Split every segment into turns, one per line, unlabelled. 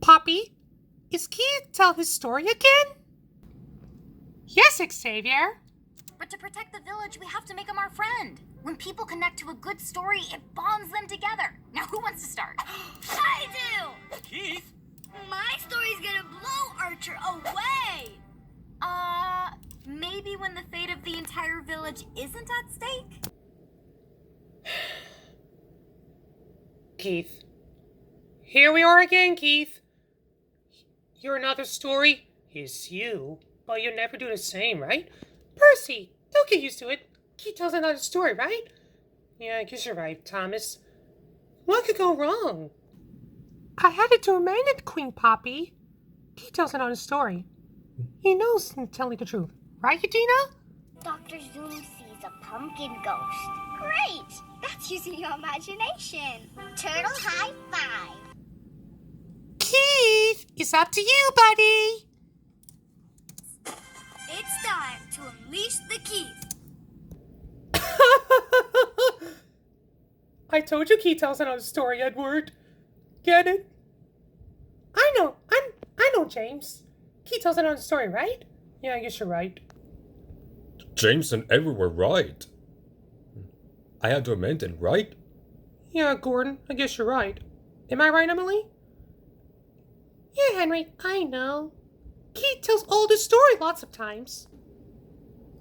Poppy, is Keith tell his story again? Yes, Xavier.
But to protect the village, we have to make him our friend. When people connect to a good story, it bonds them together. Now, who wants to start?
I do!
Keith?
My story's gonna blow Archer away!
Maybe when the fate of the entire village isn't at stake?
Keith. Here we are again, Keith. Your another story is you, but you never do the same, right? Percy, don't get used to it. Keith tells another story, right? Yeah, I guess you're right, Thomas. What could go wrong? I had it to amend it, Queen Poppy. Keith tells another story. He knows and telling the truth. Right, Yadina?
Dr. Zoom sees a pumpkin ghost. Great! That's using your imagination. Turtle high five.
Keith, it's up to you, buddy.
It's time to unleash the Keith.
I told you Keith tells another story, Edward. Get it? I know, James. Keith tells another story, right? Yeah, I guess you're right.
James and Edward were right. I had to amend it, right?
Yeah, Gordon, I guess you're right. Am I right, Emily? Yeah, Henry, I know. Keith tells all the story lots of times.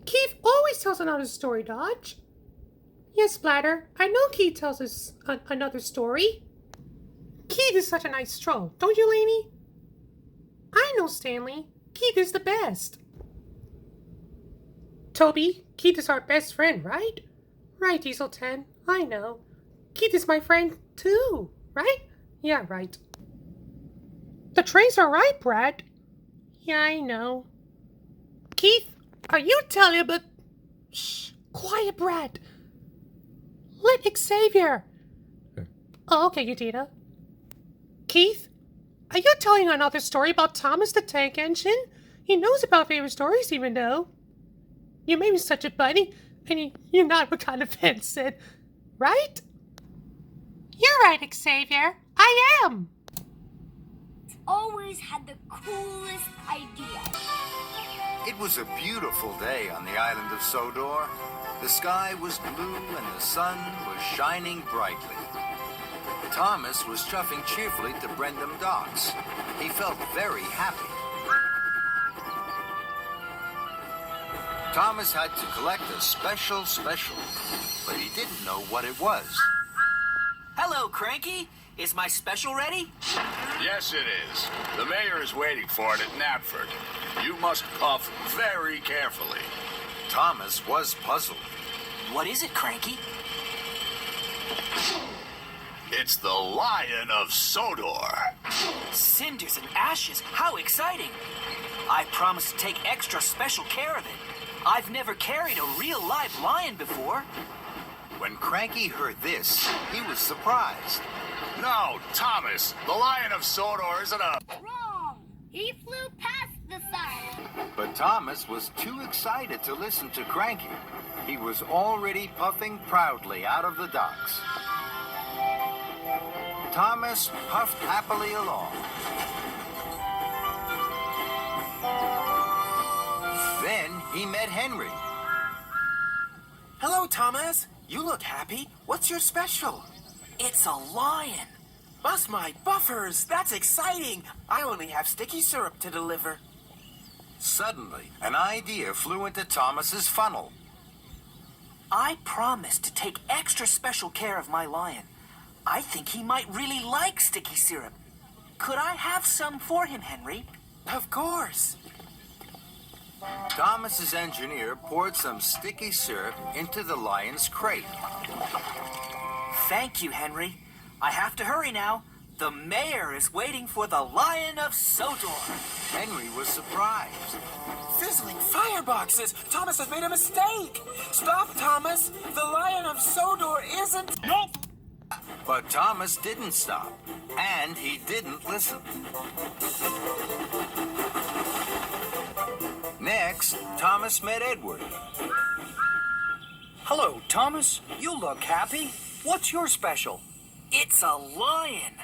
Keith always tells another story, Dodge. Yes, Splatter, I know Keith tells us another story. Keith is such a nice troll, don't you, Lainey? I know, Stanley. Keith is the best. Toby, Keith is our best friend, right? Right, Diesel 10. I know. Keith is my friend, too, right? Yeah, right. The trains are right, Brad. Yeah, I know. Keith, are you telling about... Shh, quiet, Brad. Let Xavier. Oh, okay, Yadina. Keith, are you telling another story about Thomas the Tank Engine? He knows about favorite stories, even though you made me such a buddy, and you're not what kind of fan said, right? You're right, Xavier. I am.
Always had the coolest idea.
It was a beautiful day on the island of Sodor. The sky was blue and the sun was shining brightly. Thomas was chuffing cheerfully to Brendam Docks. He felt very happy. Thomas had to collect a special, but he didn't know what it was.
Hello, Cranky. Is my special ready?
Yes, it is. The mayor is waiting for it at Knapford. You must puff very carefully.
Thomas was puzzled.
What is it, Cranky?
It's the Lion of Sodor.
Cinders and ashes. How exciting. I promise to take extra special care of it. I've never carried a real live lion before.
When Cranky heard this, he was surprised.
No, Thomas, the Lion of Sodor isn't a...
Wrong! He flew past the sun.
But Thomas was too excited to listen to Cranky. He was already puffing proudly out of the docks. Thomas puffed happily along. Then he met Henry.
Hello, Thomas. You look happy. What's your special?
It's a lion.
Bust my buffers. That's exciting. I only have sticky syrup to deliver.
Suddenly, an idea flew into Thomas's funnel.
I promised to take extra special care of my lion. I think he might really like sticky syrup. Could I have some for him, Henry?
Of course.
Thomas's engineer poured some sticky syrup into the lion's crate.
Thank you, Henry. I have to hurry now. The mayor is waiting for the Lion of Sodor.
Henry was surprised.
Fizzling fireboxes. Thomas has made a mistake. Stop, Thomas. The Lion of Sodor isn't...
Nope.
But Thomas didn't stop, and he didn't listen. Next, Thomas met Edward.
Hello, Thomas. You look happy. What's your special?
It's a lion.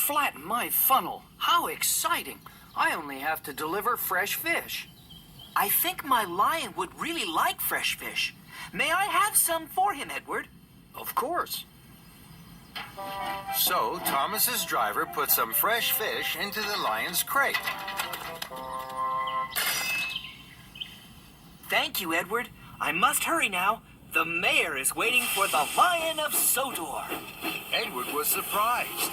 flatten my funnel. How exciting. I only have to deliver fresh fish. I think my lion would really like fresh fish. May I have some for him, Edward? Of course.
So Thomas's driver put some fresh fish into the lion's crate.
Thank you, Edward. I must hurry now. The mayor is waiting for the Lion of Sodor.
Edward was surprised.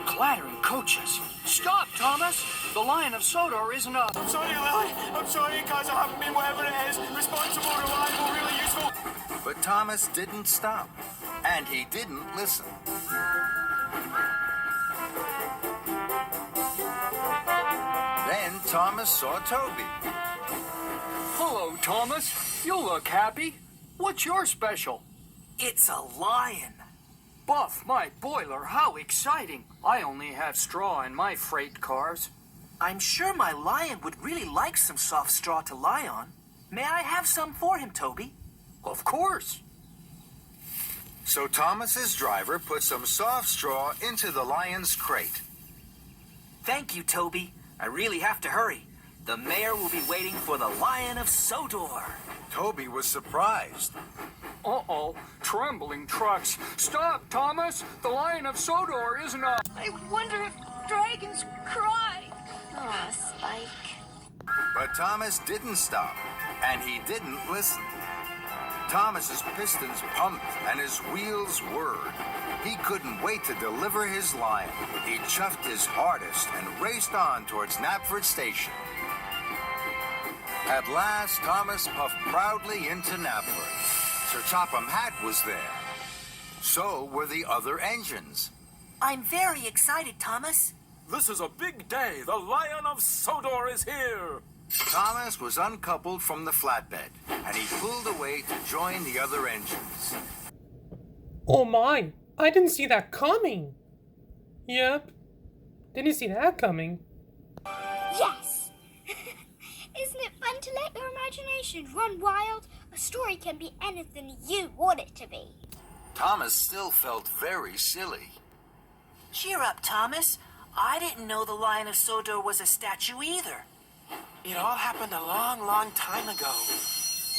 Clattering coaches. Stop, Thomas! The Lion of Sodor isn't a...
I'm sorry, Lily. I'm sorry, guys. I haven't been whatever it is. Responsible, reliable, really useful.
But Thomas didn't stop, and he didn't listen. Then Thomas saw Toby.
Hello, Thomas. You look happy. What's your special? It's a lion. Buff my boiler, how exciting. I only have straw in my freight cars. I'm sure my lion would really like some soft straw to lie on. May I have some for him, Toby? Of course.
So Thomas's driver put some soft straw into the lion's crate.
Thank you, Toby. I really have to hurry. The mayor will be waiting for the Lion of Sodor.
Toby was surprised.
Uh-oh, trembling trucks. Stop, Thomas! The Lion of Sodor isn't a...
I wonder if dragons cry. Oh, Spike.
But Thomas didn't stop, and he didn't listen. Thomas's pistons pumped and his wheels whirred. He couldn't wait to deliver his lion. He chuffed his hardest and raced on towards Knapford Station. At last, Thomas puffed proudly into Knapford. Sir Topham Hatt was there. So were the other engines.
I'm very excited, Thomas.
This is a big day. The Lion of Sodor is here.
Thomas was uncoupled from the flatbed, and he pulled away to join the other engines.
Oh my, I didn't see that coming. Yep, didn't see that coming.
Yes! Isn't it fun to let your imagination run wild? A story can be anything you want it to be.
Thomas still felt very silly.
Cheer up, Thomas. I didn't know the Lion of Sodor was a statue either.
It all happened a long, long time ago.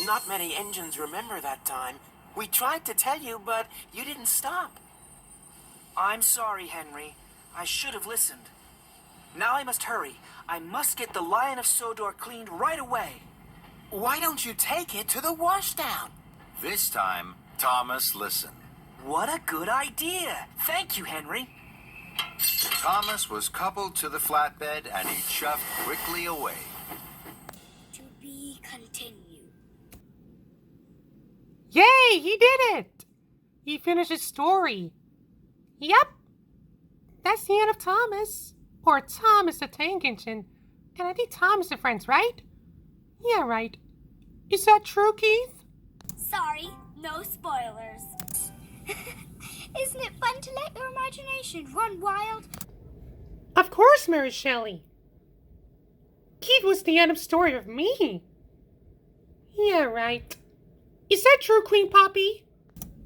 Not many engines remember that time. We tried to tell you, but you didn't stop.
I'm sorry, Henry. I should have listened. Now I must hurry. I must get the Lion of Sodor cleaned right away.
Why don't you take it to the washdown?
This time, Thomas listened.
What a good idea. Thank you, Henry.
Thomas was coupled to the flatbed, and he chuffed quickly away.
To be continued.
Yay, he did it! He finished his story. Yep, that's the end of Thomas. Or Thomas the Tank Engine. And I think Thomas and Friends, right? Yeah, right. Is that true, Keith?
Sorry, no spoilers. Isn't it fun to let your imagination run wild?
Of course, Mary Shelley. Keith was the end of story of me. Yeah, right. Is that true, Queen Poppy?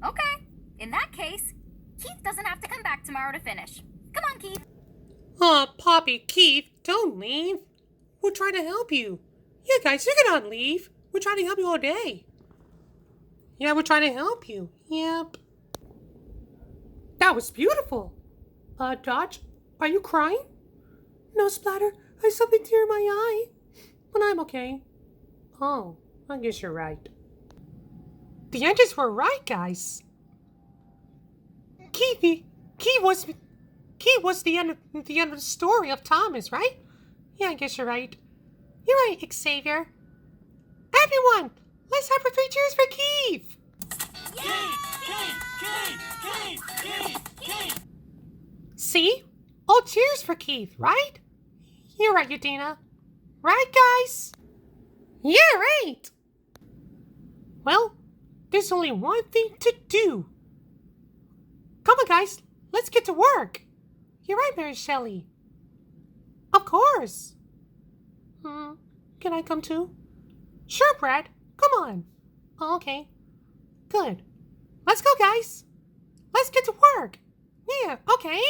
Okay. In that case, Keith doesn't have to come back tomorrow to finish. Come on, Keith.
Aw, Poppy, Keith, don't leave. We're trying to help you. Yeah, guys, you cannot leave. We're trying to help you all day. Yeah, we're trying to help you. Yep. That was beautiful. Dodge, are you crying? No, Splatter. I have something tear in my eye. But I'm okay. Oh, I guess you're right. The engines were right, guys. Keith was the end of the story of Thomas, right? Yeah, I guess you're right. You're right, Xavier. Everyone, let's have our 3 cheers for Keith. See? All cheers for Keith, right? You're right, Yadina. Right, guys? Yeah, right. Well, there's only one thing to do. Come on, guys. Let's get to work. You're right, Mary Shelley. Of course. Can I come too? Sure, Brad. Come on. Oh, okay. Good. Let's go, guys. Let's get to work. Yeah, okay.